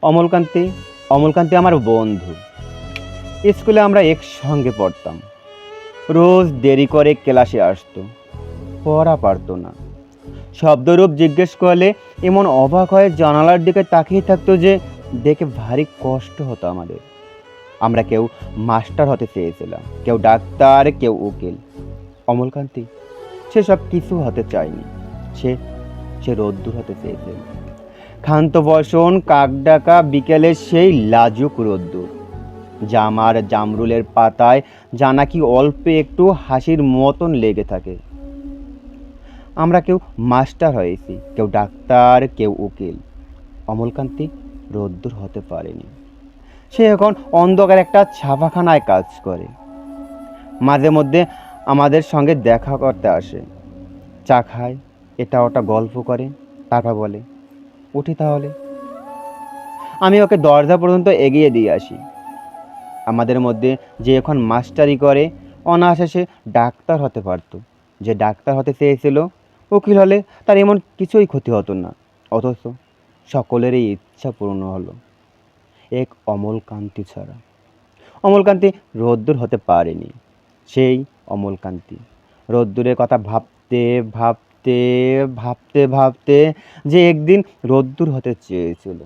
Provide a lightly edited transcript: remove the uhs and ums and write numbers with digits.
অমলকান্তি অমলকান্তি আমার বন্ধু। স্কুলে আমরা একসঙ্গে পড়তাম। রোজ দেরি করে ক্লাসে আসতো, পড়া পারতো না। শব্দরূপ জিজ্ঞেস করলে এমন অবাক হয়ে জানালার দিকে তাকিয়ে থাকতো যে দেখে ভারী কষ্ট হতো আমাদের। আমরা কেউ মাস্টার হতে চেয়েছিলাম, কেউ ডাক্তার, কেউ উকিল। অমলকান্তি সে সব কিছু হতে চায়নি। সে সে রোদ্দুর হতে চেয়েছিল। ক্ষান্ত বসন, কাকডাকা বিকেলের সেই লাজুক রোদ্দুর, জামার জামরুলের পাতায় যা নাকি অল্প একটু হাসির মতন লেগে থাকে। আমরা কেউ মাস্টার হয়েছি, কেউ ডাক্তার, কেউ উকিল। অমলকান্তি রোদ্দুর হতে পারেনি। সে এখন অন্ধকার একটা ছাপাখানায় কাজ করে। মাঝে মধ্যে আমাদের সঙ্গে দেখা করতে আসে, চা খায়, এটা ওটা গল্প করে, তারপর বলে, উঠি তাহলে। আমি ওকে দরজা পর্যন্ত এগিয়ে দিয়ে আসি। আমাদের মধ্যে যে এখন মাস্টারি করে, অনায়াসে সে ডাক্তার হতে পারতো। যে ডাক্তার হতে চেয়েছিল, উকিল হলে তার এমন কিছুই ক্ষতি হতো না। অথচ সকলেরই ইচ্ছা পূর্ণ হলো, এক অমলকান্তি ছাড়া। অমলকান্তি রোদ্দুর হতে পারেনি। সেই অমলকান্তি রোদ্দুরের কথা ভাবতে ভাবতে ভাবতে ভাবতে যে একদিন রোদ্দুর হতে চেয়েছিল।